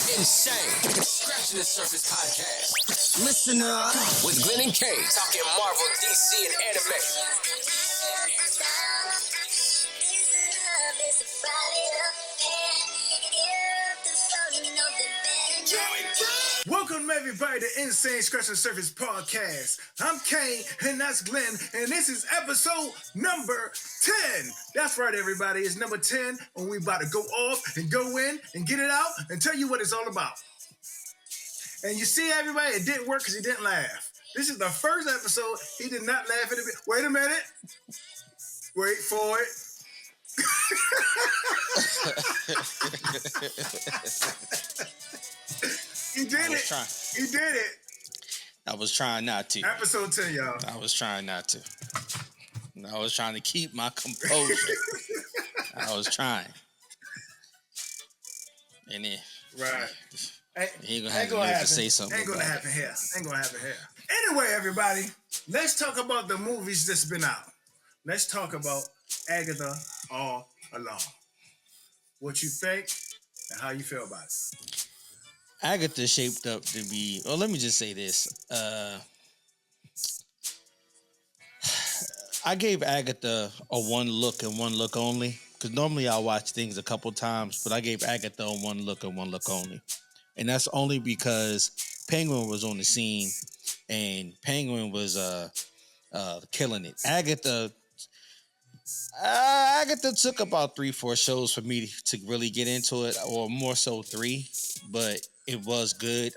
Nsane, Scratching the Surface podcast. Listen up. With Glen and Kane, talking Marvel, DC, and anime. Welcome everybody to Nsane, Scratching the Surface podcast. I'm Kane and that's Glen, and this is episode number 10. That's right, everybody. It's number 10, and we about to go off and go in and get it out and tell you what it's all about. And you see, everybody, it didn't work because he didn't laugh. This is the first episode he did not laugh at it. Wait a minute. Wait for it. He did it. He did it. I was trying not to. Episode 10, y'all. I was trying not to. I was trying to keep my composure. I was trying. And then... Right. He ain't gonna have to say something. Ain't gonna happen here. Ain't gonna happen here. Anyway, everybody, let's talk about the movies that's been out. Let's talk about Agatha All Along. What you think and how you feel about it. Agatha shaped up to be... Well, let me just say this. I gave Agatha a one look and one look only. Because normally I watch things a couple times, but I gave Agatha a one look and one look only. And that's only because Penguin was on the scene and Penguin was killing it. Agatha took about 3-4 shows for me to really get into it, or more so 3, but it was good.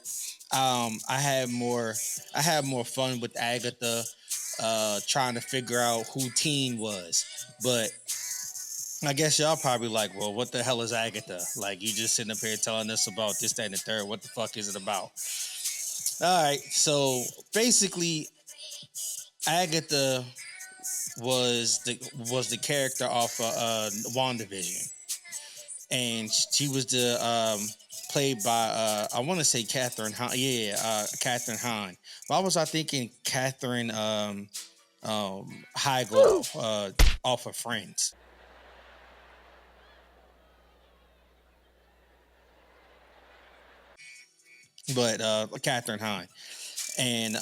I had more fun with Agatha trying to figure out who Teen was. But I guess y'all probably like, well, what the hell is Agatha? Like, you just sitting up here telling us about this, that, and the third. What the fuck is it about? All right, so basically, Agatha was the character off of WandaVision, and she was played by I want to say Catherine Hahn. Yeah, Catherine Hahn. Why was I thinking Catherine Heigl off of Friends? But Catherine Hahn. And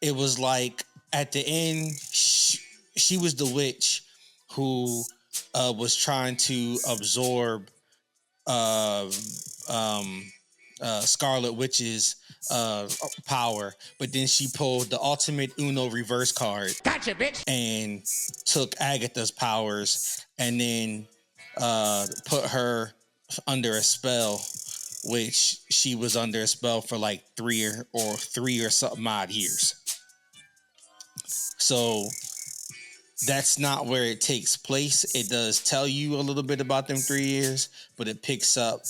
it was like at the end, she was the witch who was trying to absorb Scarlet Witch's power, but then she pulled the ultimate Uno reverse card. Gotcha, bitch. And took Agatha's powers and then put her under a spell, which she was under a spell for like 3 or something odd years. So that's not where it takes place. It does tell you a little bit about them 3 years, but it picks up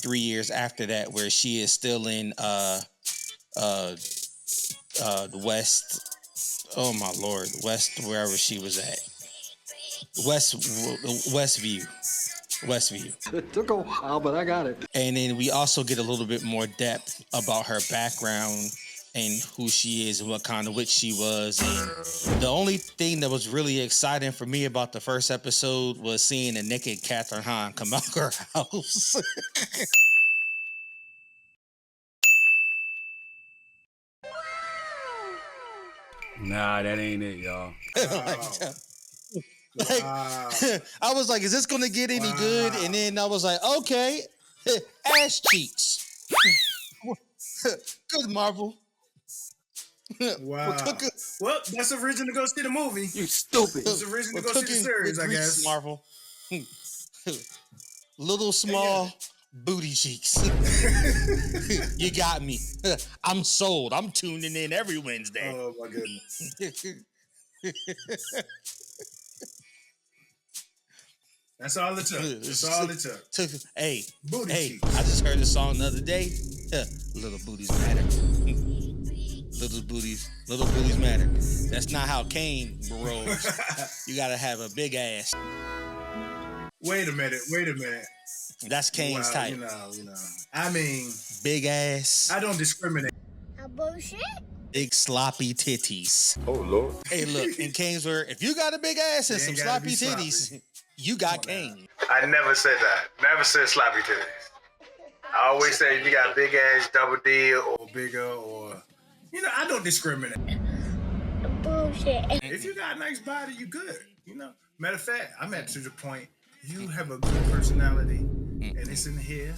3 years after that, where she is still in the West. Oh my Lord, West, wherever she was at. Westview. It took a while, but I got it. And then we also get a little bit more depth about her background and who she is and what kind of witch she was. And the only thing that was really exciting for me about the first episode was seeing a naked Catherine Hahn come out of her house. Nah, that ain't it, y'all. I was like, is this going to get any good? And then I was like, okay, ass cheeks. Good, Marvel. Wow. Well, that's a reason to go see the movie. You stupid. It's a reason to go see the series, I guess. Marvel. Little small booty cheeks. You got me. I'm sold. I'm tuning in every Wednesday. Oh, my goodness. That's all it took. That's all it took. Hey, booty cheeks. I just heard the song the other day. Little booties matter. Little booties matter. That's not how Kane rolls. You gotta have a big ass. Wait a minute. That's Kane's type. You know. I mean, big ass. I don't discriminate. A bullshit? Big sloppy titties. Oh, Lord. Hey, look, in Kane's word, if you got a big ass and some sloppy titties, you got Kane. I never said that. Never said sloppy titties. I always say if you got big ass, double D, or bigger, or I don't discriminate. Bullshit. If you got a nice body, you good. Matter of fact, I'm at to the point. You have a good personality, and it's in here.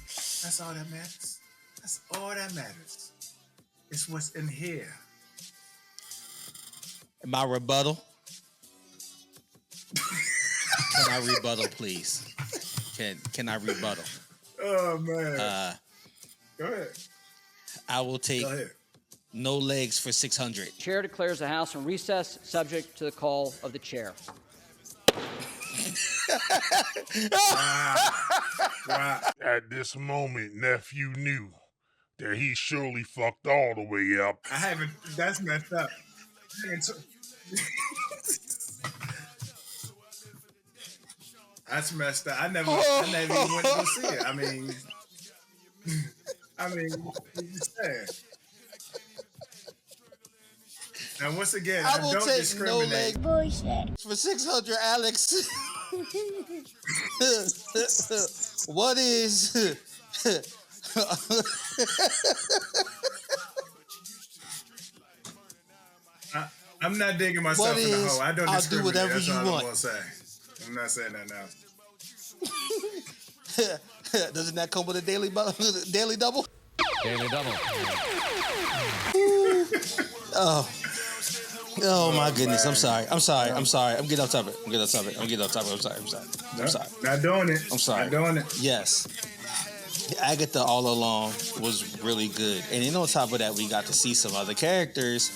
That's all that matters. That's all that matters. It's what's in here. My rebuttal. Can I rebuttal, please? Can I rebuttal? Oh man. Go ahead. I will take Go ahead. no legs for 600. Chair declares the House in recess, subject to the call of the chair. Wow. At this moment, nephew knew that he surely fucked all the way up. I haven't. That's messed up. That's messed up. I never even went to go see it. I mean, it's sad. Now, once again, I will don't take discriminate. no legs Bullshit. for 600, Alex. What is? I'm not digging myself in the hole. I don't I'll do discriminate. whatever That's you all want. I'm gonna say. I'm not saying that now. Doesn't that come with a daily double? Daily double. Oh my goodness! I'm sorry. I'm getting off topic. I'm sorry. Not doing it. I'm sorry. Not doing it. Yes. Agatha All Along was really good. And then on top of that, we got to see some other characters.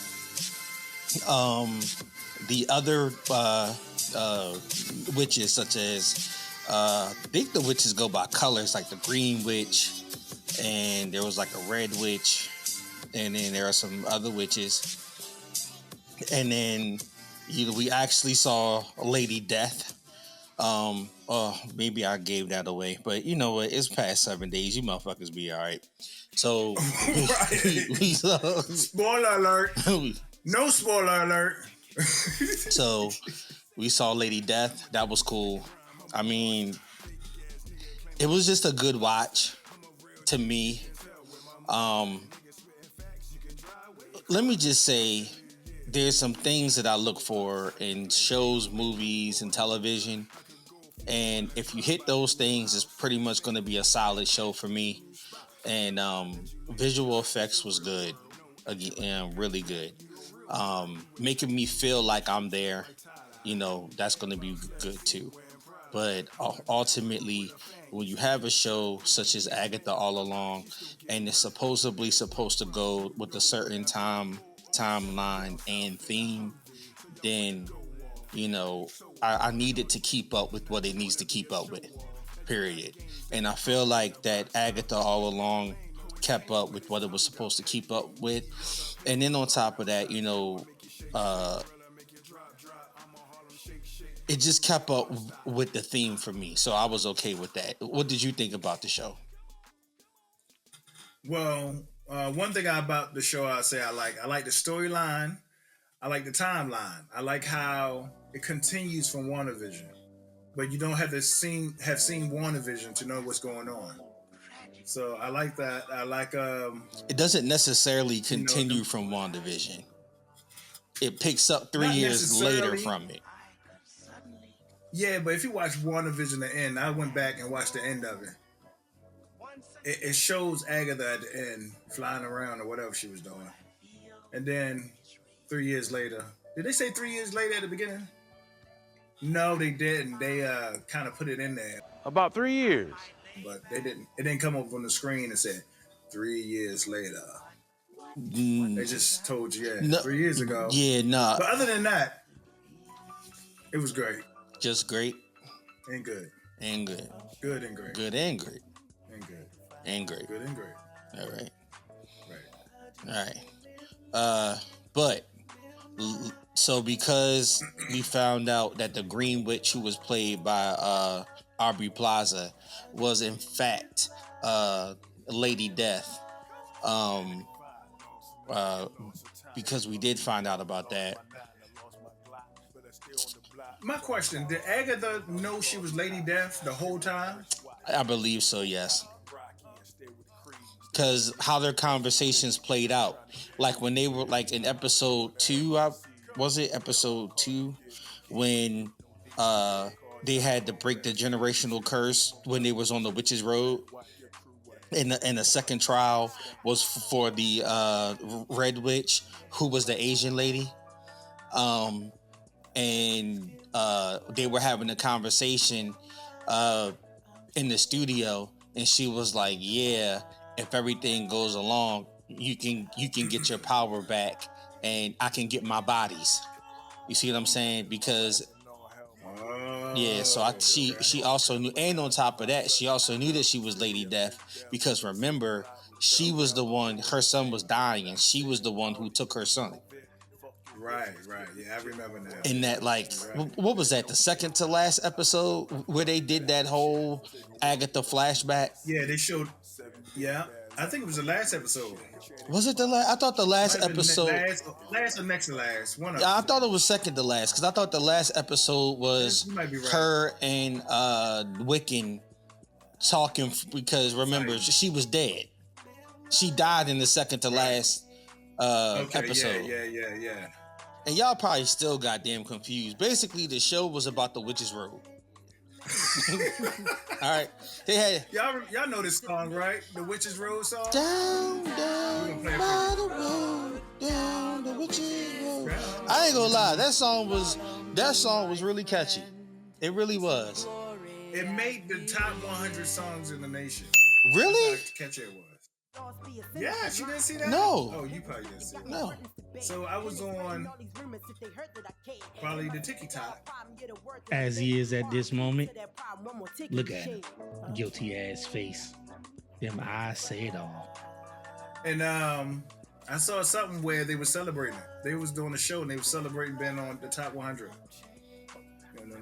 The other witches, such as I think the witches go by colors, like the green witch, and there was like a red witch, and then there are some other witches. And then we actually saw Lady Death. Maybe I gave that away, but you know what? It's past 7 days. You motherfuckers be all right. So, we saw, Spoiler alert. No spoiler alert. So, we saw Lady Death. That was cool. I mean, it was just a good watch to me. Let me just say, there's some things that I look for in shows, movies, and television. And if you hit those things, it's pretty much going to be a solid show for me. And visual effects was good. Again, really good. Making me feel like I'm there, that's going to be good too. But ultimately, when you have a show such as Agatha All Along, and it's supposedly supposed to go with a certain timeline and theme, then I needed to keep up with what it needs to keep up with, period. And I feel like that Agatha All Along kept up with what it was supposed to keep up with. And then on top of that, it just kept up with the theme for me. So I was okay with that. What did you think about the show? Well, one thing about the show I like the storyline. I like the timeline. I like how it continues from WandaVision, but you don't have to seen WandaVision to know what's going on. So I like that. I like it doesn't necessarily continue from WandaVision. It picks up 3 years later from it. Yeah, but if you watch WandaVision the end, I went back and watched the end of it. It shows Agatha at the end flying around or whatever she was doing, and then 3 years later. Did they say 3 years later at the beginning? No, they didn't. They kind of put it in there. About 3 years. But they didn't. It didn't come up on the screen and said 3 years later. They just told you, 3 years ago. Yeah, nah. But other than that, it was great. Just great. And good. And good. Good and great. Good and great. And good. And great. Good and great. All right. Right. All right. But so because we found out that the Green Witch, who was played by Aubrey Plaza, was in fact Lady Death, because we did find out about that. My question, did Agatha know she was Lady Death the whole time? I believe so, yes. because how their conversations played out. Like when they were like in episode 2, was it episode 2 when they had to break the generational curse when they was on the witch's road, and the second trial was for the red witch who was the Asian lady, and they were having a conversation in the studio, and she was like, yeah, if everything goes along, you can get your power back, and I can get my bodies. You see what I'm saying? Because yeah, so she also knew, and on top of that, she also knew that she was Lady Death, because remember, she was the one, her son was dying, and she was the one who took her son. Right. Yeah, I remember now. In that, like, what was that? The second to last episode where they did that whole Agatha flashback. Yeah, they showed. Yeah, I think it was the last episode. Was it the last? I thought the last episode. Last or next to last. One of Yeah, I them. thought it was second to last, because I thought the last episode was You might be right. her and Wiccan talking, because remember, she was dead. She died in the second to last episode. Yeah. And y'all probably still goddamn confused. Basically, the show was about the witch's road. All right, they had y'all know this song, right? The Witch's Road song. down by the road, down the witch's road. I ain't gonna lie, that song was really catchy. It really was. It made the top 100 songs in the nation. Really? That's how catchy it was. Yeah, you didn't see that? No. Oh, you probably didn't see that. No. So I was on probably the TikTok. As he is at this moment, look at him. Guilty ass face. Them eyes say it all. And I saw something where they were celebrating it. They was doing a show and they were celebrating being on the top 100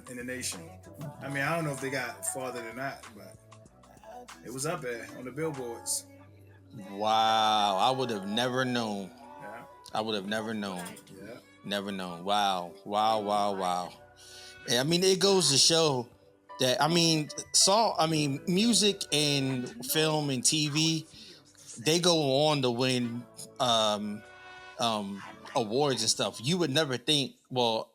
in the nation. I mean, I don't know if they got farther than that, but it was up there on the billboards. Wow, I would have never known. Yeah. I would have never known. Yeah. Never known. Wow. And I mean, it goes to show that, music and film and TV, they go on to win awards and stuff. You would never think, well,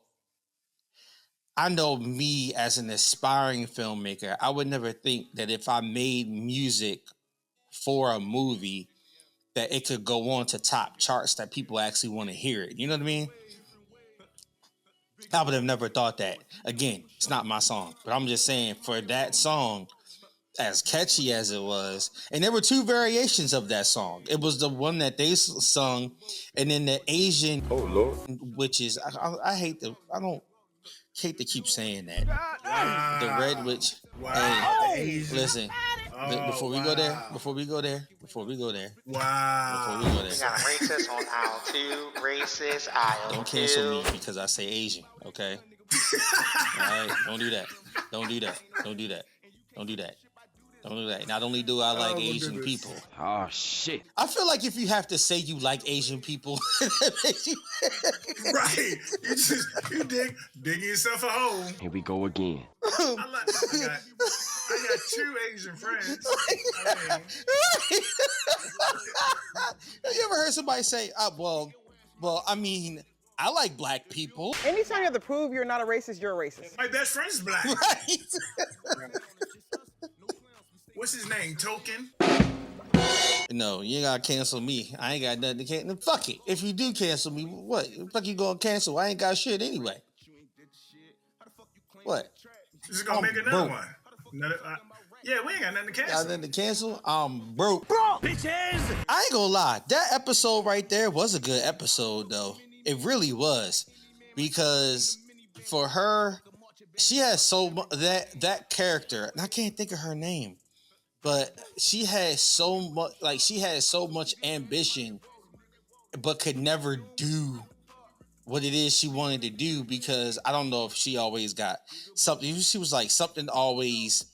I know me as an aspiring filmmaker, I would never think that if I made music for a movie that it could go on to top charts, that people actually want to hear it. You know what I mean? I would have never thought that. Again, it's not my song, but I'm just saying, for that song, as catchy as it was, and there were 2 variations of that song. It was the one that they sung, and then the Asian, which is I don't hate to keep saying that. The Red Witch. Wow. Hey, listen. Before we go there. Wow. Before we go there. We got a racist on aisle 2. Racist aisle 2. Don't cancel me because I say Asian, okay? All right? Don't do that. Not only do I like Asian people. Oh, shit. I feel like if you have to say you like Asian people, that makes you... Right. You dig yourself a hole. Here we go again. I got 2 Asian friends. Have you ever heard somebody say, well, I mean, I like black people. Anytime you have to prove you're not a racist, you're a racist. My best friend is black. Right? What's his name? Token? No, you ain't gotta cancel me. I ain't got nothing to cancel. Fuck it. If you do cancel me, what? The fuck you gonna cancel? I ain't got shit anyway. What? Just gonna make another one. Yeah, we ain't got nothing to cancel. Got nothing to cancel? I'm broke. Bitches! I ain't gonna lie. That episode right there was a good episode, though. It really was. Because for her, she has so much, that character, and I can't think of her name, but she had so much ambition, but could never do what it is she wanted to do, because I don't know if she always got something. She was like something always,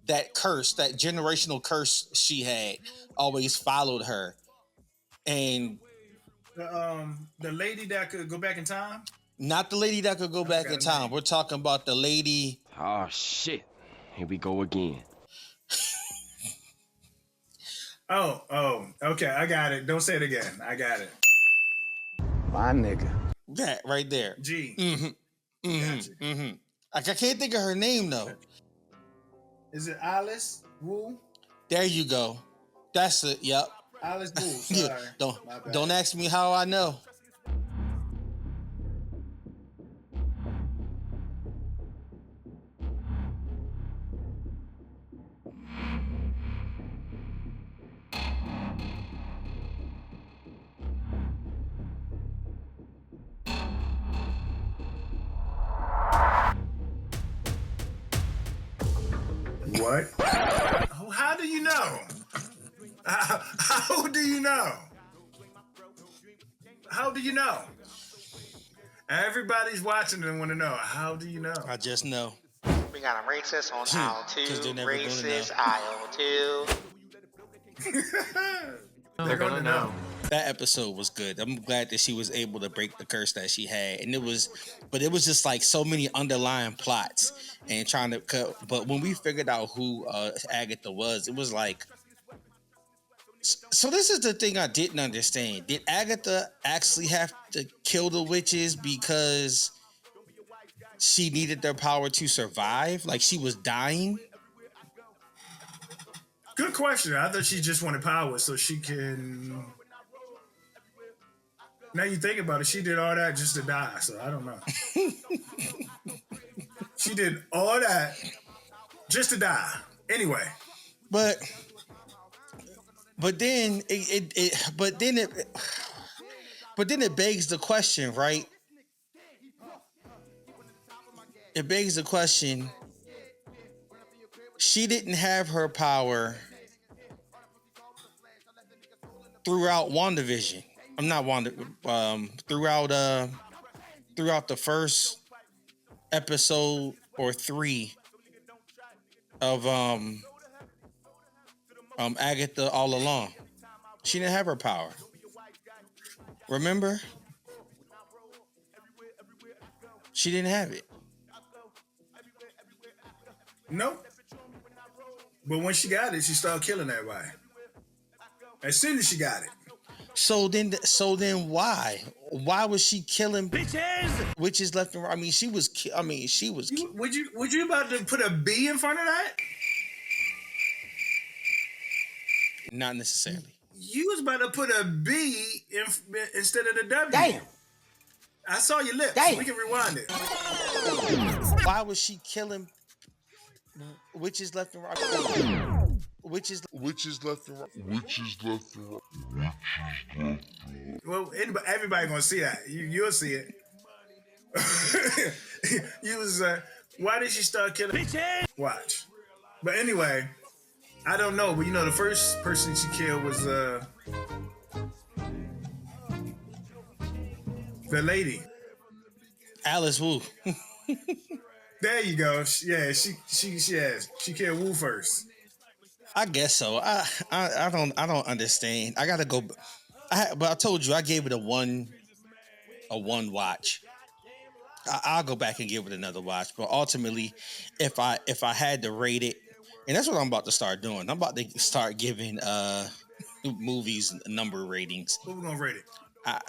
that curse, that generational curse she had always followed her. And the lady that could go back in time? Not the lady that could go back in time. We're talking about the lady. Oh, shit. Here we go again. Okay, I got it. Don't say it again. I got it. My nigga. That right there. G. Gotcha. I can't think of her name though. Is it Alice Wu? There you go. That's it. Yep. Alice Wu. Sorry. Don't ask me how I know. What? How do you know? How do you know? How do you know? Everybody's watching and want to know. How do you know? I just know. We got a racist on aisle 2, racist aisle 2. They're gonna know. That episode was good. I'm glad that she was able to break the curse that she had, and it was just like so many underlying plots and trying to cut. But when we figured out who Agatha was, it was like. So this is the thing I didn't understand. Did Agatha actually have to kill the witches because she needed their power to survive? Like she was dying? Good question. I thought she just wanted power so she can. Now you think about it, she did all that just to die, so I don't know. She did all that just to die. Anyway. But then it begs the question, right? It begs the question. She didn't have her power throughout WandaVision. I'm not Wanda. Throughout the first episode or 3 of Agatha All Along. She didn't have her power. Remember? She didn't have it. Nope. But when she got it, she started killing everybody. As soon as she got it. So then why? Why was she killing witches left and right? I mean, she was. Would you about to put a B in front of that? Not necessarily. You was about to put a B instead of the W. Damn. I saw your lips. Damn. We can rewind it. Why was she killing witches left and right? Witches left and right. Well, everybody gonna see that. You'll see it. Why did she start killing bitches? Watch. But anyway, I don't know. But the first person she killed was the lady. Alice Wu. There you go. Yeah, she killed Wu first. I guess so. I don't understand. I gotta go. But I told you I gave it a one watch. I'll go back and give it another watch. But ultimately, if I had to rate it, and that's what I'm about to start doing. I'm about to start giving movies number ratings. What we gonna rate it? I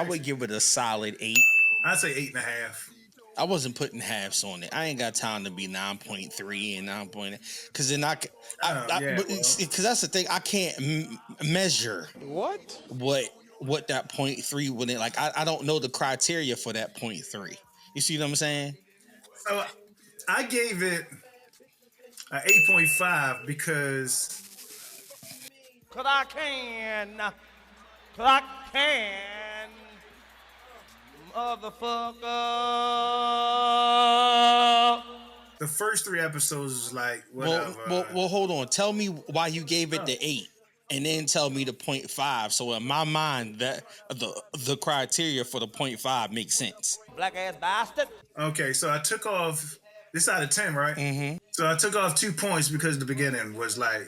would give it a solid 8. I'd say 8.5. I wasn't putting halves on it. I ain't got time to be 9.3 and 9. Because then because that's the thing. I can't measure what that 0.3 would like. I don't know the criteria for that 0.3. You see what I'm saying? So I gave it an 8.5 because Clock can, motherfucker. The first 3 episodes was like whatever. Well, hold on. Tell me why you gave it the 8, and then tell me the 0.5. So in my mind, that the criteria for the 0.5 makes sense. Black ass bastard. Okay, so I took off this out of 10, right? Mm-hmm. So I took off 2 points because the beginning was like,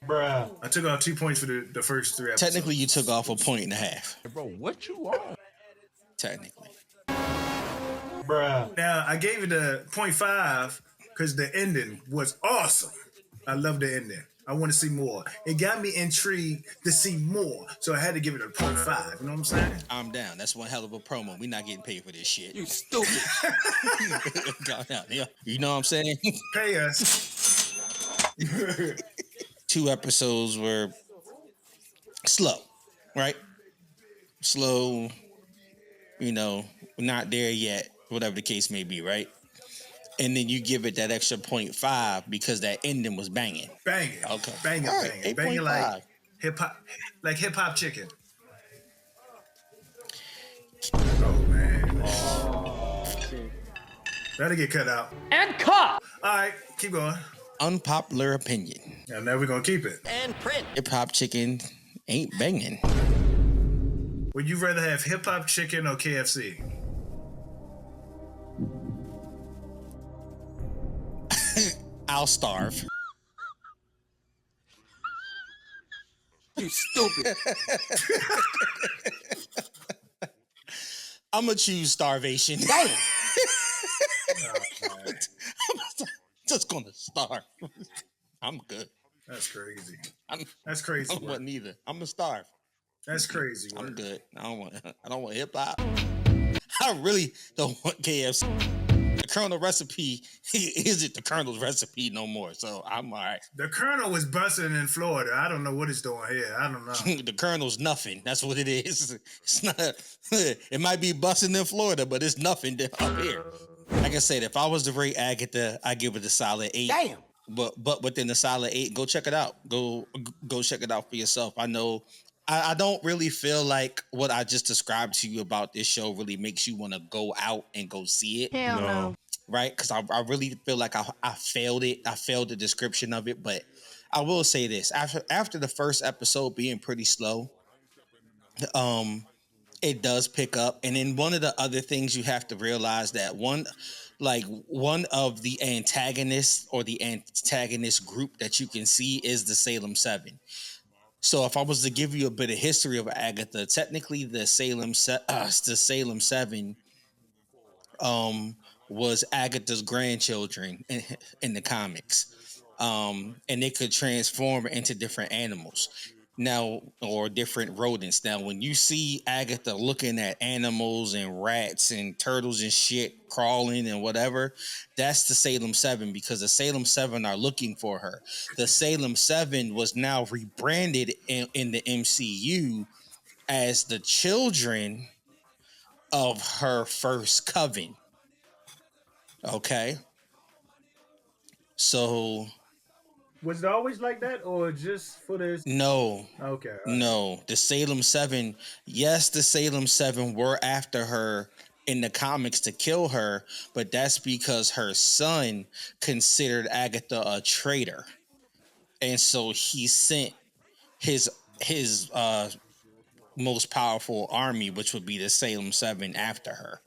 bruh. I took off 2 points for the first 3 episodes. Technically, you took off a 1.5. Bro, what you on? Technically. Bruh. Now, I gave it a 0.5 because the ending was awesome. I love the ending. I want to see more. It got me intrigued to see more, so I had to give it a 0.5. You know what I'm saying? I'm down. That's one hell of a promo. We not getting paid for this shit. You stupid. Calm down. Yeah. You know what I'm saying? Pay us. 2 episodes were slow, right? Slow, you know, not there yet, whatever the case may be, right? And then you give it that extra 0.5 because that ending was banging. Banging. Okay. Banging, All right, banging. Banging 8.5. like hip hop chicken. Oh, man. That'll get cut out. And cut! All right, keep going. Unpopular opinion. And now we're going to keep it. And print. Hip hop chicken ain't banging. Would you rather have hip hop chicken or KFC? I'll starve. You stupid. I'm gonna choose starvation. Oh, I'm just gonna starve. I'm good. that's crazy. That's crazy. I don't want neither. I'm gonna starve. That's crazy. I'm good. I don't want hip hop. I really don't want KFC. The Colonel recipe isn't the Colonel's recipe no more, so I'm all right. The Colonel was busting in Florida. I don't know what it's doing here. I don't know. The Colonel's nothing. That's what it is. It's not. It might be busting in Florida, but it's nothing up here. Like I said, if I was to rate Agatha, I give it a solid 8. Damn. But within the solid 8, go check it out. Go check it out for yourself. I know. I don't really feel like what I just described to you about this show really makes you want to go out and go see it. Hell no. Right? Because I really feel like I failed it. I failed the description of it. But I will say this. After the first episode being pretty slow, it does pick up. And then one of the other things you have to realize that one of the antagonists or the antagonist group that you can see is the Salem 7. So if I was to give you a bit of history of Agatha, technically the Salem 7 was Agatha's grandchildren in the comics. And they could transform into different animals now, or different rodents. Now, when you see Agatha looking at animals and rats and turtles and shit crawling and whatever, that's the Salem 7, because the Salem 7 are looking for her. The Salem 7 was now rebranded in the MCU as the children of her first coven. Okay. So Was it always like that, or just for this? no. Okay. Right. No, the Salem 7, yes, the Salem 7 were after her in the comics to kill her, but that's because her son considered Agatha a traitor. And so he sent his most powerful army, which would be the Salem 7, after her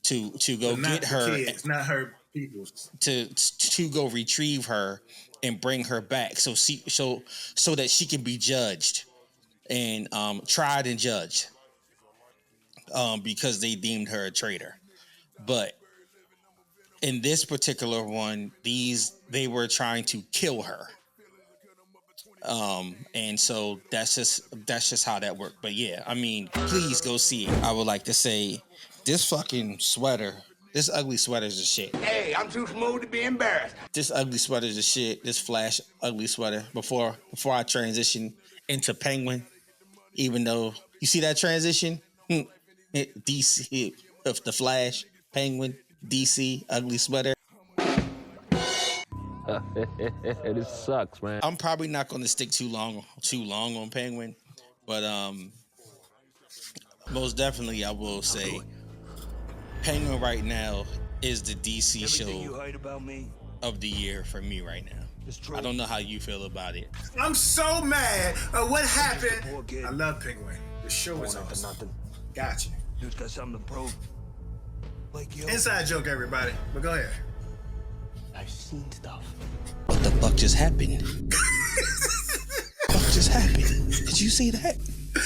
to go get her. Kids, not her people. To go retrieve her and bring her back, so that she can be judged and tried and judged, because they deemed her a traitor. But in this particular one, they were trying to kill her, and so that's just how that worked. But yeah, I mean, please go see it. I would like to say, this fucking sweater. This ugly sweater's a shit. Hey, I'm too smooth to be embarrassed. This ugly sweater's a shit. This Flash ugly sweater. Before I transition into Penguin, even though you see that transition, DC, of the Flash, Penguin, DC, ugly sweater. This sucks, man. I'm probably not going to stick too long on Penguin, but most definitely I will say Penguin right now is the DC show of the year for me right now. I don't know how you feel about it. I'm so mad at what happened. I love Penguin. The show is awesome. Gotcha. Dude's got something to prove. Inside joke, everybody. But go ahead. I've seen stuff. What the fuck just happened? What just happened? Did you see that? The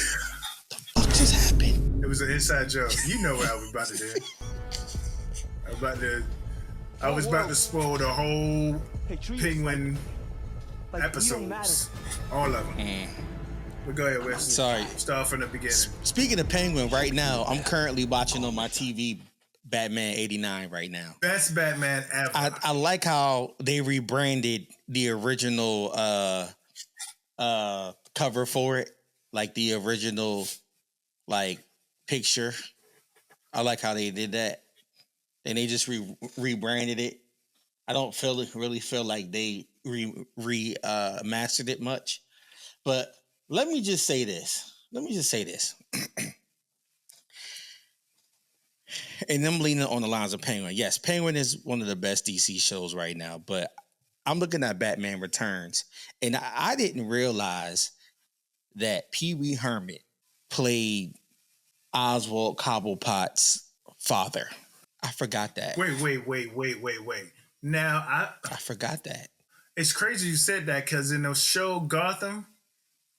fuck just happened? It was an inside joke. You know what I was about to do. I was about to I was about to spoil the whole Penguin episodes, all of them. But go ahead, Wes. Sorry. Start from the beginning. Speaking of Penguin, right now I'm currently watching on my TV Batman 89 right now. Best Batman ever. I like how they rebranded the original cover for it, like the original like picture. I like how they did that, and they just rebranded it. I don't really feel like they mastered it much, but let me just say this. And I'm leaning on the lines of Penguin. Yes, Penguin is one of the best DC shows right now, but I'm looking at Batman Returns, and I didn't realize that Pee Wee Herman played Oswald Cobblepot's father. I forgot that. Wait. Now, I forgot that. It's crazy you said that because in the show Gotham,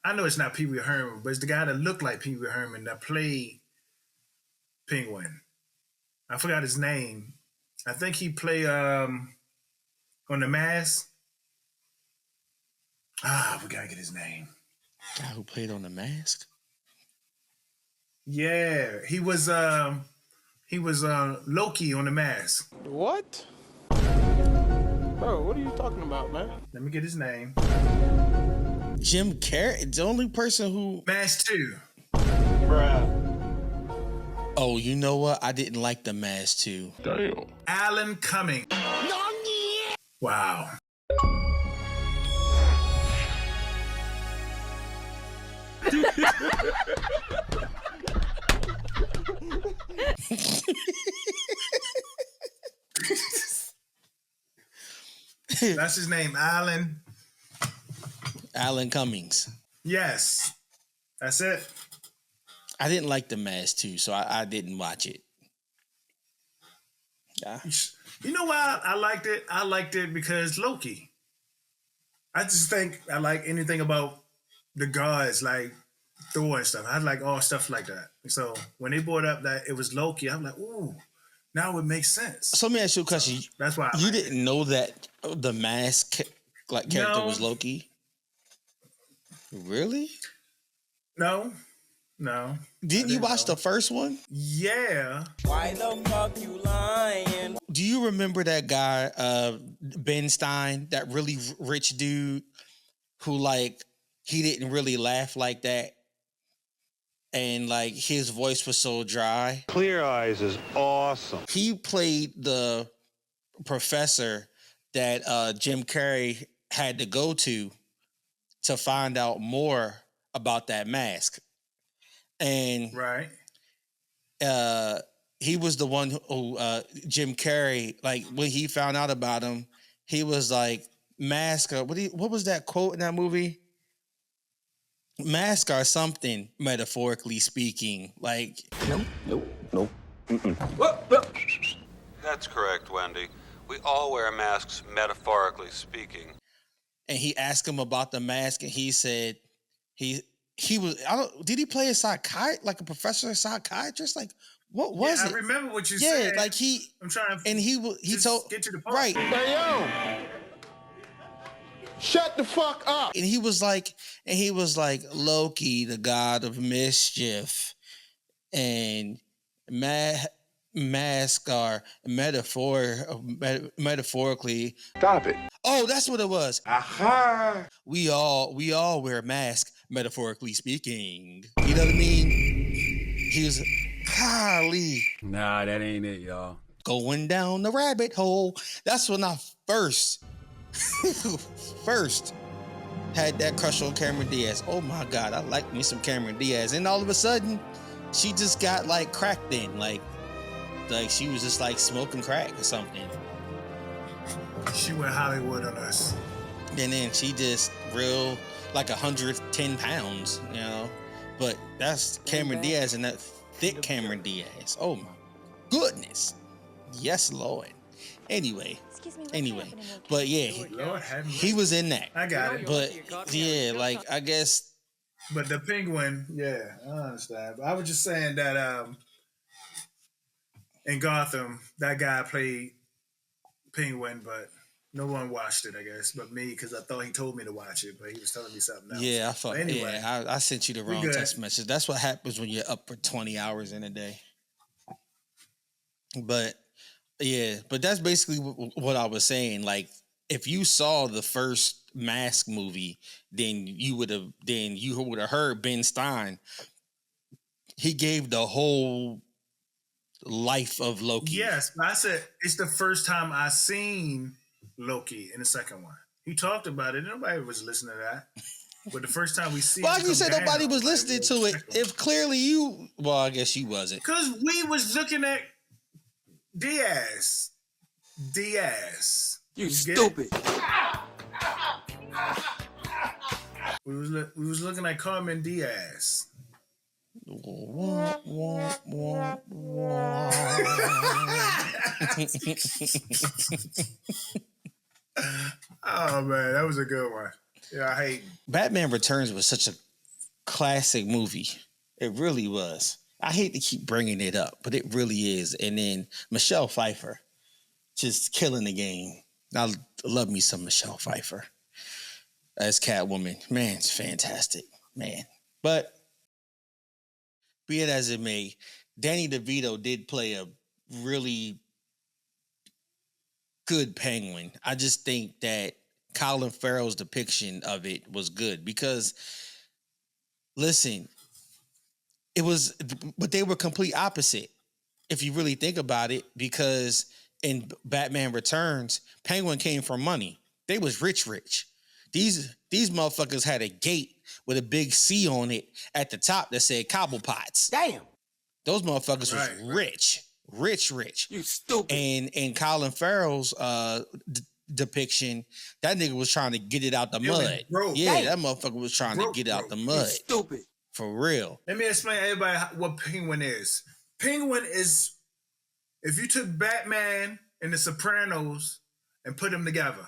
I know it's not Pee Wee Herman, but it's the guy that looked like Pee Wee Herman that played Penguin. I forgot his name. I think he played on The Mask. We gotta get his name. Guy who played on The Mask? Yeah, he was Loki on The Mask. What? Bro, what are you talking about, man? Let me get his name. Jim Carrey, the only person who... Mask 2. Bruh. Oh, you know what? I didn't like The Mask 2. Damn. Alan Cumming. Wow. That's his name, Alan Cummings. Yes. That's it. I didn't like The Mask 2, so I didn't watch it. Yeah. You know why I liked it? I liked it because Loki. I just think I like anything about the gods, like Thor and stuff. I like all stuff like that. So when they brought up that it was Loki, I'm like, ooh, now it makes sense. So let me ask you a question. So that's why you didn't know that the Mask character was Loki? Really? No. Didn't you watch the first one? Yeah. Why the fuck you lying? Do you remember that guy, Ben Stein, that really rich dude who he didn't really laugh like that? And his voice was so dry. Clear Eyes is awesome. He played the professor that Jim Carrey had to go to find out more about that mask. And right. He was the one who Jim Carrey, when he found out about him, he was like, mask, what was that quote in that movie? Mask or something, metaphorically speaking. Nope. That's correct, Wendy. We all wear masks, metaphorically speaking. And he asked him about the mask, and he said he was. Did he play a a professor, a psychiatrist? What was it? I remember what you said. Yeah, I'm trying to. And he told get to the point. Right. Hey yo, shut the fuck up. And he was like, Loki, the god of mischief, and mask are metaphorically. Stop it. Oh, that's what it was. Aha. We all wear masks, metaphorically speaking. You know what I mean? He was, golly. Nah, that ain't it, y'all. Going down the rabbit hole. That's when I first had that crush on Cameron Diaz. Oh my God, I like me some Cameron Diaz. And all of a sudden, she just got cracked in. Like she was just smoking crack or something. She went Hollywood on us. And then she just 110 pounds, you know. But that's Cameron Diaz, and that thick Cameron Diaz. Oh my goodness. Yes, Lord. Anyway. But yeah, he was in that. I got it. But yeah, I guess. But the Penguin, yeah, I understand. But I was just saying that in Gotham, that guy played Penguin, but no one watched it, I guess, but me, because I thought he told me to watch it, but he was telling me something else. Yeah, I thought. Anyway, yeah, I sent you the wrong text message. That's what happens when you're up for 20 hours in a day. But yeah, but that's basically what I was saying. Like, if you saw the first Mask movie, then you would have heard Ben Stein. He gave the whole life of Loki. Yes, I said it's the first time I seen Loki in the second one. He talked about it. Nobody was listening to that. But the first time we see, why you say nobody was listening to it? If clearly you, well, I guess you wasn't. Because we was looking at Diaz. You stupid. We was looking at Carmen Diaz. Oh man, that was a good one. Yeah, I hate Batman Returns was such a classic movie. It really was. I hate to keep bringing it up, but it really is. And then Michelle Pfeiffer just killing the game. I love me some Michelle Pfeiffer as Catwoman. Man, it's fantastic, man. But be it as it may, Danny DeVito did play a really good Penguin. I just think that Colin Farrell's depiction of it was good because, listen, but they were complete opposite if you really think about it, because in Batman Returns, Penguin came from money. They was rich. These motherfuckers had a gate with a big C on it at the top that said Cobblepots. Damn. Those motherfuckers was rich. You stupid. And in Colin Farrell's depiction, that nigga was trying to get it out the mud. Yeah, that motherfucker was trying to get out the mud. You stupid. For real. Let me explain to everybody what Penguin is. Penguin is, if you took Batman and The Sopranos and put them together,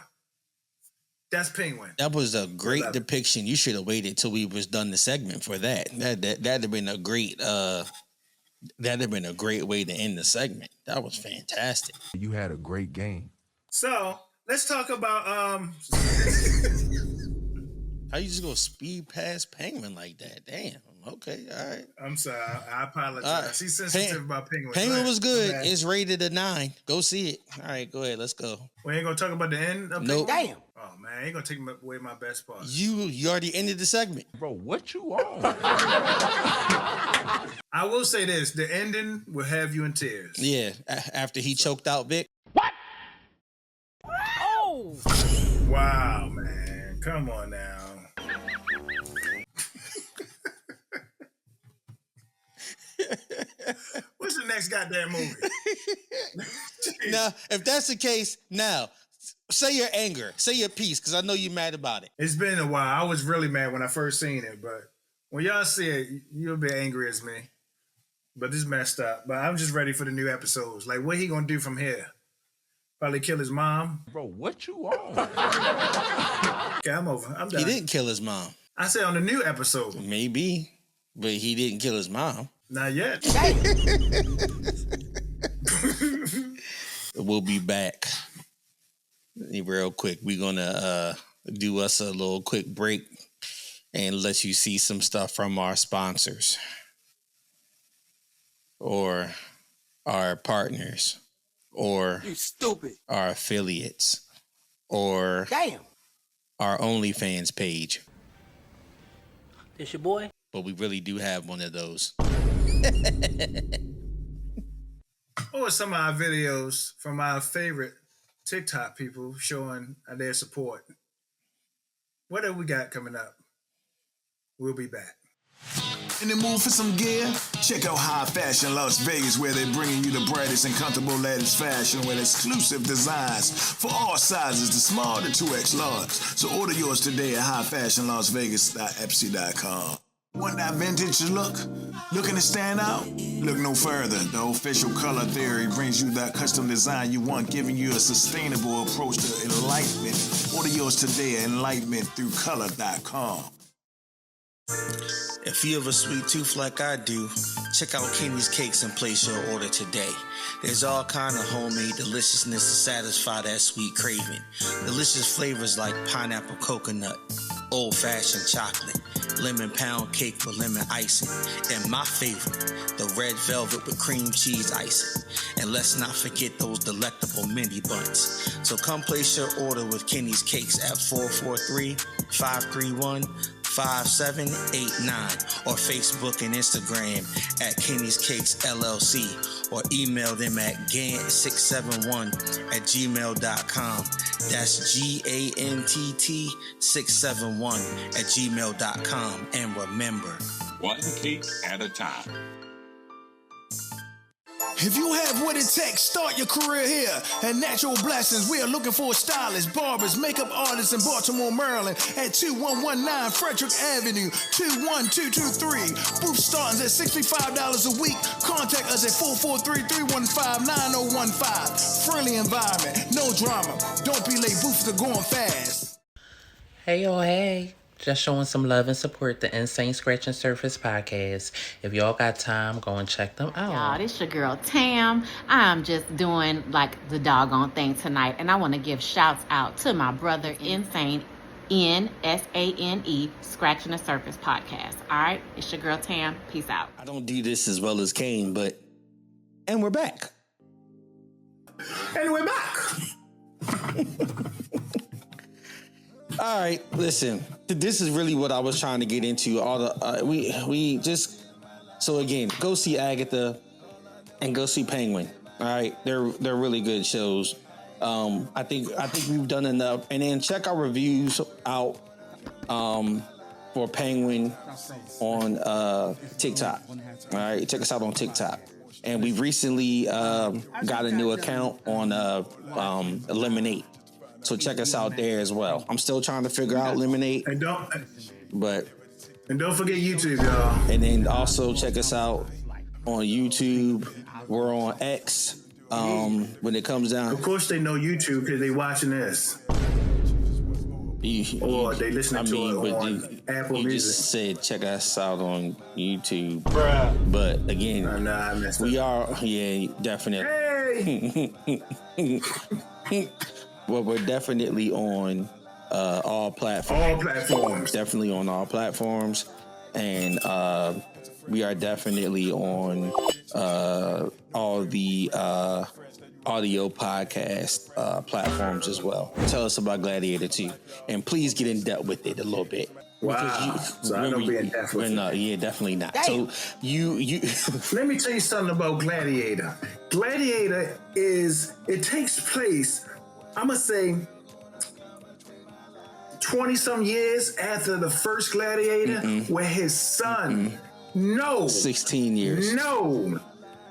that's Penguin. That was a great depiction. You should have waited till we was done the segment for that. That'd have been a great way to end the segment. That was fantastic. You had a great game. So let's talk about how you just go speed past Penguin like that? Damn. Okay. All right. I'm sorry. I apologize. He's sensitive about Penguin. Penguin was good. It's rated a 9. Go see it. All right. Go ahead. Let's go. We ain't gonna talk about the end of Nope. Penguin? Damn. Oh man, I ain't gonna take away my best part. You already ended the segment, bro. What you on? I will say this: the ending will have you in tears. Yeah. After he choked out Vic. What? Oh. Wow, man. Come on now. What's the next goddamn movie? Now, if that's the case, now say your anger, say your piece, because I know you're mad about it. It's been a while. I was really mad when I first seen it, but when y'all see it, you'll be angry as me. But this messed up. But I'm just ready for the new episodes. Like, what he gonna do from here? Probably kill his mom. Bro, what you on? Okay, I'm over. I'm done. He didn't kill his mom. I said on the new episode. Maybe, but he didn't kill his mom. Not yet. We'll be back real quick. We're gonna do us a little quick break and let you see some stuff from our sponsors or our partners or you stupid, our affiliates or our OnlyFans page. This your boy? But we really do have one of those. Or some of our videos from our favorite TikTok people showing their support. What have we got coming up? We'll be back. In the mood for some gear? Check out High Fashion Las Vegas, where they're bringing you the brightest and comfortable latest fashion with exclusive designs for all sizes, the small to 2X large. So order yours today at highfashionlasvegas.etsy.com. Want that vintage look? Looking to stand out? Look no further. The official color theory brings you that custom design you want, giving you a sustainable approach to enlightenment. Order yours today at enlightenmentthroughcolor.com. If you have a sweet tooth like I do, Check out Kenny's Cakes and place your order today. There's all kind of homemade deliciousness to satisfy that sweet craving. Delicious flavors like pineapple coconut, old-fashioned chocolate, lemon pound cake with lemon icing, and my favorite, the red velvet with cream cheese icing. And let's not forget those delectable mini buns. So come place your order with Kenny's Cakes at 443-531-5789 or Facebook and Instagram at Kenny's Cakes LLC or email them at gant671@gmail.com. That's GANTT671@gmail.com. And remember, one cake at a time. If you have what it takes, start your career here. At Natural Blessings, we are looking for stylists, barbers, makeup artists in Baltimore, Maryland at 2119 Frederick Avenue, 21223. Booth starting at $65 a week. Contact us at 443-315-9015. Friendly environment, no drama. Don't be late, booths are going fast. Hey, yo, hey. Just showing some love and support the Nsane Scratch and Surface podcast. If y'all got time, go and check them out. Y'all, this your girl Tam. I'm just doing like the doggone thing tonight, and I want to give shouts out to my brother Nsane, Nsane, Scratch and the Surface podcast. All right, it's your girl Tam. Peace out. I don't do this as well as Kane, and we're back. And we're back. All right, listen. This is really what I was trying to get into. All the we just so again, go see Agatha and go see Penguin. All right, they're really good shows. I think we've done enough, and then check our reviews out for Penguin on TikTok. All right, check us out on TikTok. And we've recently got a new account on Lemonade. So check us out there as well. I'm still trying to figure out Lemonade. And don't forget YouTube, y'all. And then also check us out on YouTube. We're on X. When it comes down, of course they know YouTube because they watching this. Or they listening to it on Apple Music. You just said check us out on YouTube. Bruh. But again, we are, definitely. Hey! Well, we're definitely on all platforms. All platforms. Definitely on all platforms. And we are definitely on all the audio podcast platforms as well. Tell us about Gladiator too. And please get in depth with it a little bit. Wow. So I don't be in depth with it. No, yeah, definitely not. Damn. So you Let me tell you something about Gladiator. Gladiator it takes place, I'm going to say 20-some years after the first Gladiator, where his son, 16 years.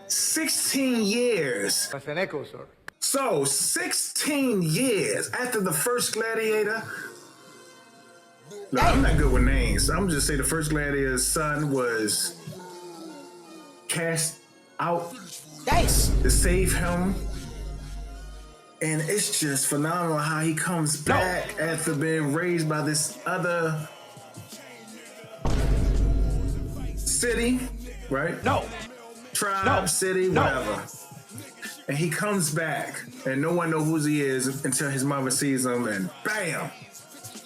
16 years. That's an echo, sir. So, 16 years after the first Gladiator. No, I'm not good with names. I'm just say the first Gladiator's son was cast out to save him. And it's just phenomenal how he comes back after being raised by this other city, right? Tribe, city, whatever. And he comes back, and no one knows who he is until his mother sees him, and bam!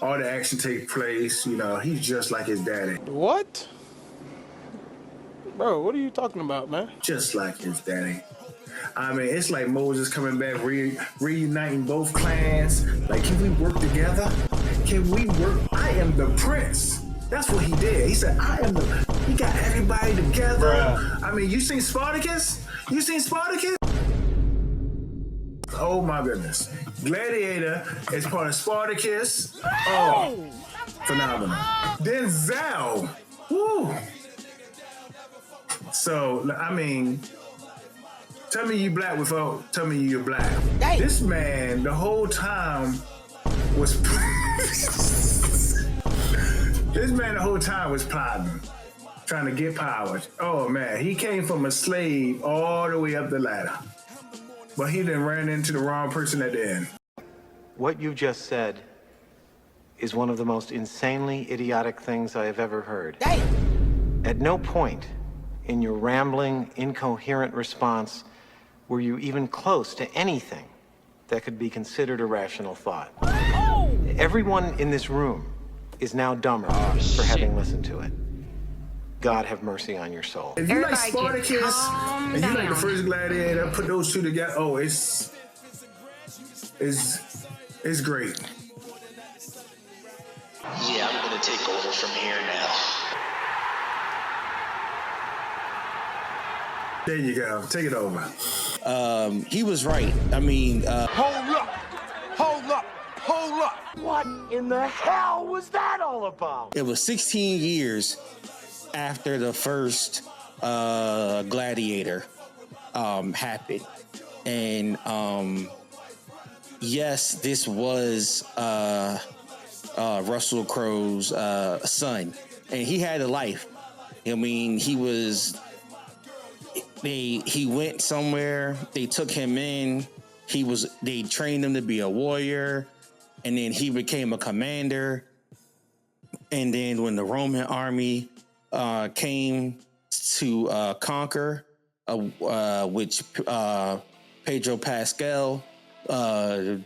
All the action takes place. You know, he's just like his daddy. What? Bro, what are you talking about, man? Just like his daddy. I mean, it's like Moses coming back, reuniting both clans. Like, can we work together? Can we work? I am the prince. That's what he did. He said, he got everybody together. Bruh. I mean, you seen Spartacus? Oh my goodness. Gladiator is part of Spartacus. Oh, phenomenal. Denzel. Woo. So, I mean, tell me you black without tell me you're black. Dang. This man, the whole time, was plotting, trying to get power. Oh man, he came from a slave all the way up the ladder. But he then ran into the wrong person at the end. What you just said is one of the most insanely idiotic things I have ever heard. At no point in your rambling, incoherent response were you even close to anything that could be considered a rational thought. Everyone in this room is now dumber for having listened to it. God have mercy on your soul. If you like Spartacus and you like the first Gladiator, put those two together. Oh, it's great. Yeah, I'm gonna take over from here now. There you go. Take it over. He was right. I mean, Hold up! What in the hell was that all about? it was 16 years after the first Gladiator happened. And yes, this was Russell Crowe's son. And he had a life. I mean, he went somewhere, they took him in, they trained him to be a warrior, and then he became a commander. And then when the Roman army came to conquer, which Pedro Pascal was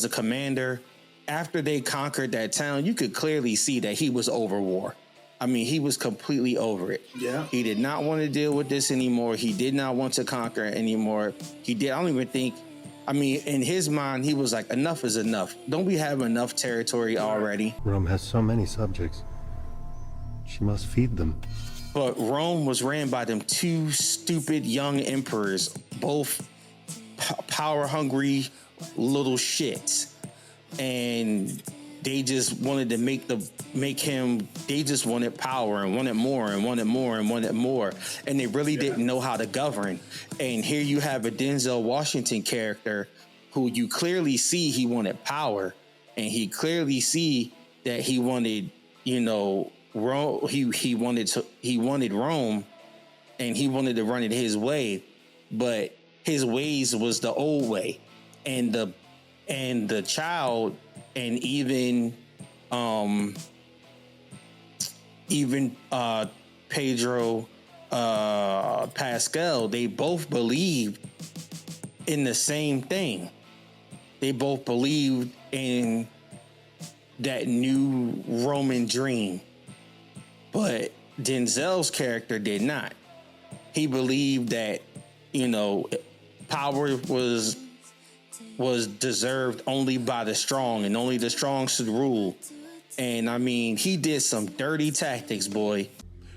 the commander, after they conquered that town, you could clearly see that he was over war. I mean, he was completely over it. Yeah. He did not want to deal with this anymore. He did not want to conquer anymore. I don't even think, I mean, in his mind, he was like, enough is enough. Don't we have enough territory already? Rome has so many subjects. She must feed them. But Rome was ran by them two stupid young emperors, both power-hungry little shits. And they just wanted to they just wanted power and wanted more and wanted more and wanted more. And they really didn't know how to govern. And here you have a Denzel Washington character who you clearly see he wanted power, and he clearly see that he wanted, Rome. He wanted Rome, and he wanted to run it his way, but his ways was the old way. And the child, and even Pedro Pascal, they both believed in the same thing. They both believed in that new Roman dream. But Denzel's character did not. He believed that, power was deserved only by the strong, and only the strong should rule. And I mean, he did some dirty tactics, boy.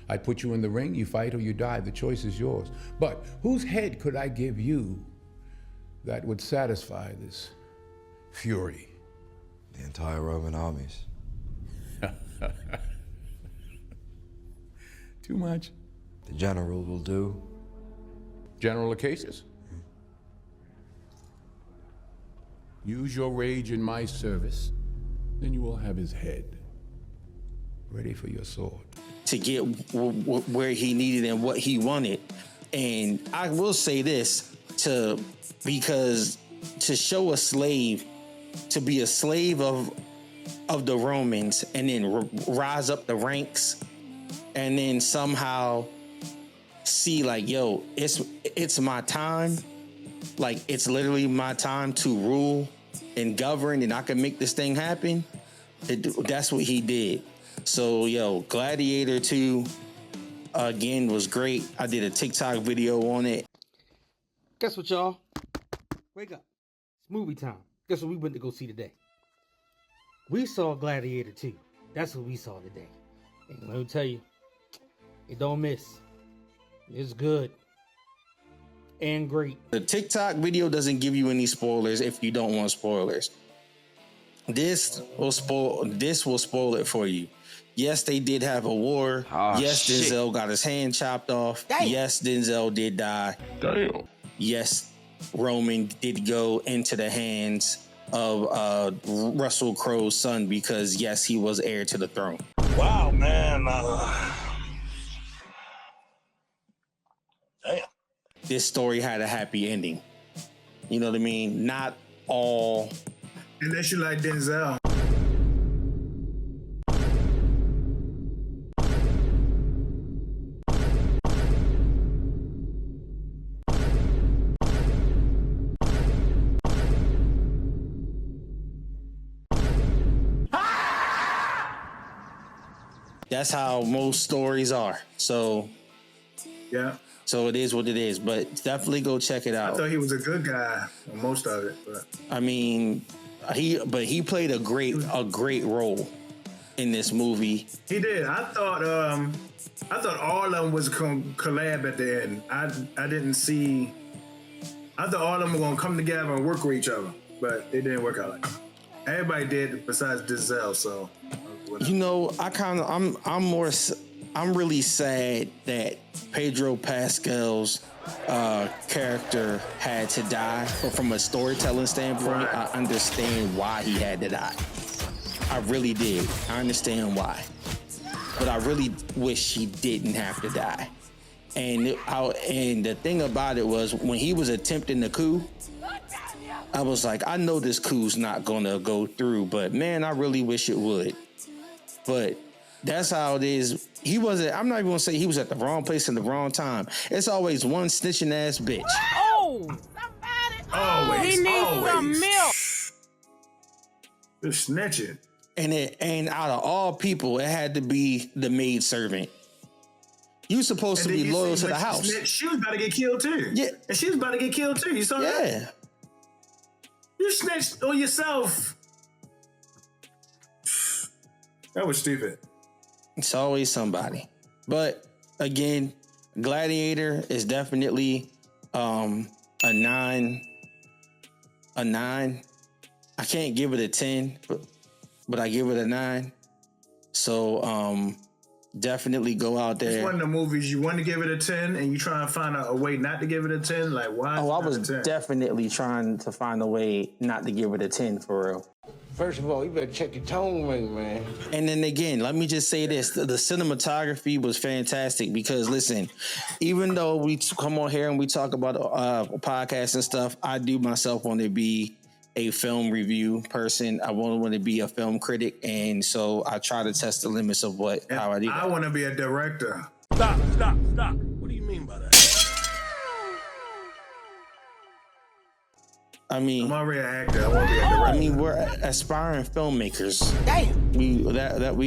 I put you in the ring, you fight or you die. The choice is yours. But whose head could I give you that would satisfy this fury? The entire Roman armies. Too much. The general will do. General Acacius? Use your rage in my service, then you will have his head ready for your sword. To get where he needed and what he wanted. And I will say this, because to show a slave, to be a slave of the Romans and then rise up the ranks and then somehow see like, yo, it's my time. Like, it's literally my time to rule and govern, and I can make this thing happen. That's what he did. So, Gladiator 2, again, was great. I did a TikTok video on it. Guess what, y'all? Wake up. It's movie time. Guess what we went to go see today? We saw Gladiator 2. That's what we saw today. And let me tell you, it don't miss. It's good. And great. The TikTok video doesn't give you any spoilers if you don't want spoilers. This will spoil it for you. Yes, they did have a war. Yes, Denzel got his hand chopped off. Damn. Yes, Denzel did die. Damn. Yes, Roman did go into the hands of Russell Crowe's son because, yes, he was heir to the throne. Wow, man. Damn. This story had a happy ending. You know what I mean? Not all. Unless you like Denzel. that's how most stories are. So yeah. So it is what it is. But definitely go check it out. I thought he was a good guy on most of it. But I mean, he played a great role in this movie. He did. I thought all of them was collab at the end. I didn't see. I thought all of them were gonna come together and work with each other, but it didn't work out like that. Everybody did besides Denzel. So you know, I'm really sad that Pedro Pascal's character had to die. But from a storytelling standpoint, I understand why he had to die. I really did. I understand why. But I really wish he didn't have to die. And the thing about it was, when he was attempting the coup, I was like, I know this coup's not gonna go through, but man, I really wish it would. But that's how it is. I'm not even gonna say he was at the wrong place in the wrong time. It's always one snitching ass bitch. Oh! Somebody! He needs some milk! They're snitching. And out of all people, it had to be the maid servant. You supposed to be loyal to the house. She was about to get killed too. Yeah. And she was about to get killed too. You saw that? Yeah. You snitched on yourself. That was stupid. It's always somebody. But again, Gladiator is definitely a 9. A 9. I can't give it a 10, but I give it a 9. So definitely go out there. It's one of the movies you want to give it a 10 and you try and find a way not to give it a 10. Like, why? I was definitely trying to find a way not to give it a 10 for real. First of all, you better check your tone ring, man. And then again, let me just say this. The cinematography was fantastic because, listen, even though we come on here and we talk about podcasts and stuff, I do myself want to be a film review person. I want to be a film critic. And so I try to test the limits of how I do that. I want to be a director. Stop. What do you mean by that? I mean, I'm already an actor. I want to be a director. I mean, we're aspiring filmmakers. Damn. We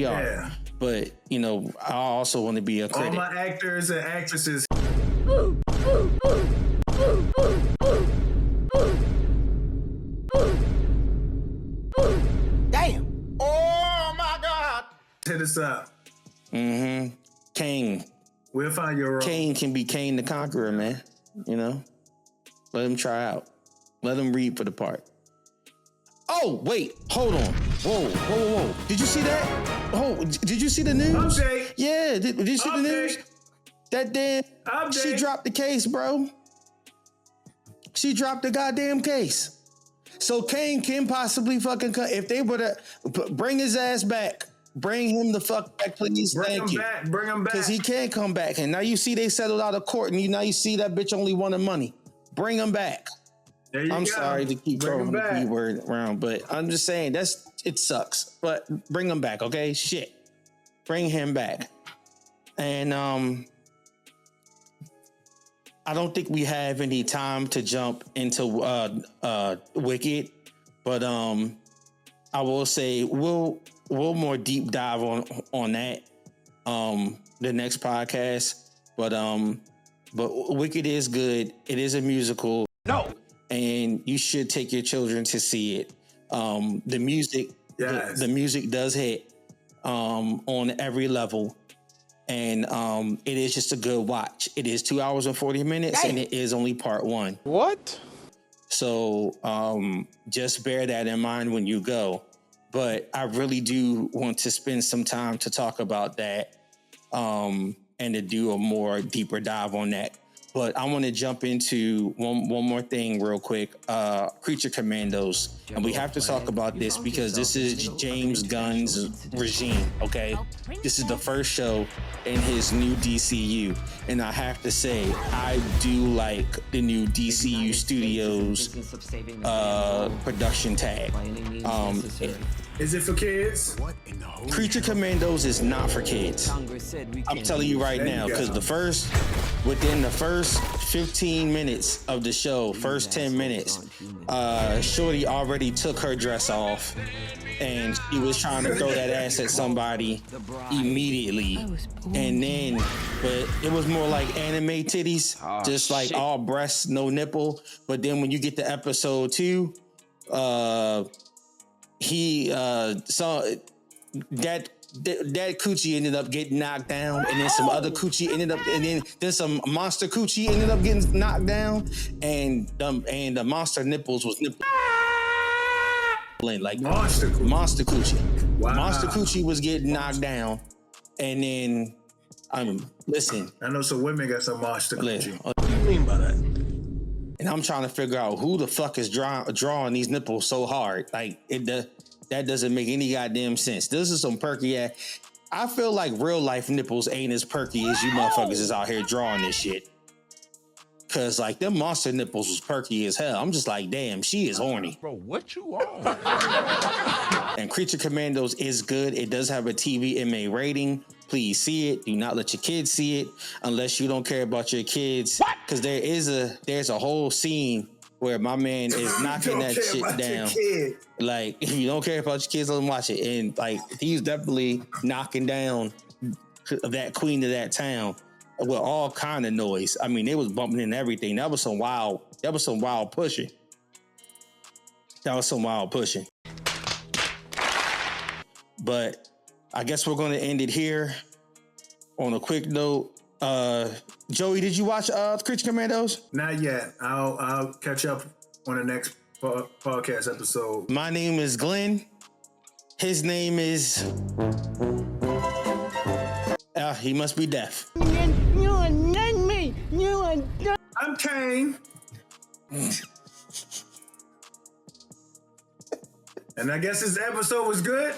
are. Yeah. But, you know, I also want to be a critic. All my actors and actresses. Damn. Oh, my God. Hit us up. Mm-hmm. Kane. We'll find your role. Kane can be Kane the Conqueror, man. You know? Let him try out. Let him read for the part. Oh, wait. Hold on. Whoa. Did you see that? Oh, did you see the news? Update. Yeah. Did you see the news? That damn... Update. She dropped the case, bro. She dropped the goddamn case. So Kane can possibly fucking... If they were to bring his ass back, bring him the fuck back, please. Thank you. Bring him back. Because he can't come back. And now you see they settled out of court, and now you see that bitch only wanted money. Bring him back. I'm sorry to keep throwing the keyword around, but I'm just saying it sucks. But bring him back, okay? Shit. Bring him back. And I don't think we have any time to jump into Wicked, but I will say we'll more deep dive on that the next podcast. But Wicked is good. It is a musical. No. And you should take your children to see it. The music, yes. the music does hit on every level, and it is just a good watch. It is 2 hours and 40 minutes, and it is only part 1. What? So just bear that in mind when you go. But I really do want to spend some time to talk about that and to do a more deeper dive on that. But I want to jump into one more thing real quick. Creature Commandos. And we have to talk about this because this is James Gunn's regime, okay? This is the first show in his new DCU. And I have to say, I do like the new DCU Studios production tag. Is it for kids? Creature Commandos is not for kids. I'm telling you right now, because within the first 15 minutes of the show, first 10 minutes, Shorty already took her dress off and she was trying to throw that ass at somebody immediately. And then, but it was more like anime titties, just like all breasts, no nipple. But then when you get to episode 2, he saw that coochie ended up getting knocked down, and then some other coochie ended up, and then some monster coochie ended up getting knocked down, and the monster nipples was like monster coochie. Wow. Monster coochie was getting knocked down, and then listen. I know some women got some monster coochie. What do you mean by that? And I'm trying to figure out who the fuck is drawing these nipples so hard. Like that doesn't make any goddamn sense. This is some perky ass. I feel like real life nipples ain't as perky as you motherfuckers is out here drawing this shit. Cause like them monster nipples was perky as hell. I'm just like, damn, she is horny. Bro, what you on? And Creature Commandos is good. It does have a TVMA rating. Please see it. Do not let your kids see it unless you don't care about your kids. Cause there's a whole scene where my man is knocking that shit down. Like, if you don't care about your kids, let them watch it. And like, he's definitely knocking down that queen of that town with all kind of noise. I mean, they was bumping into everything. That was some wild pushing. But I guess we're going to end it here on a quick note. Joey, did you watch Creature Commandos? Not yet. I'll catch up on the next podcast episode. My name is Glenn. His name is... he must be deaf. You are not me. You are not. I'm Kane. And I guess this episode was good?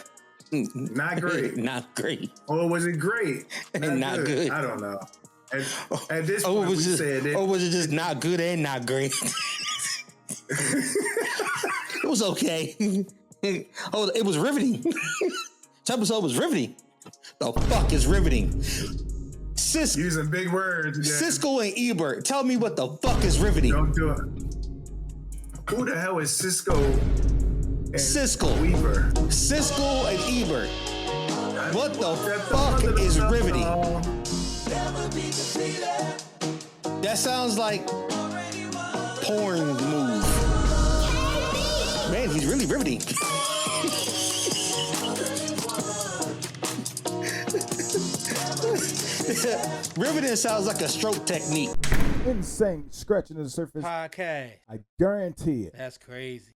Not great. Not great. Or was it great? Not good. I don't know. At this point, we said it. Or was it just not good and not great? It was okay. It was riveting. This episode was riveting. The fuck is riveting? Using big words. Yeah. Siskel and Ebert. Tell me what the fuck is riveting. Don't do it. Who the hell is Cisco? Siskel. Weaver. Siskel and Ebert. What the fuck is riveting? That sounds like porn move. Man, he's really riveting. Riveting sounds like a stroke technique. Insane scratching the surface podcast. I guarantee it. That's crazy.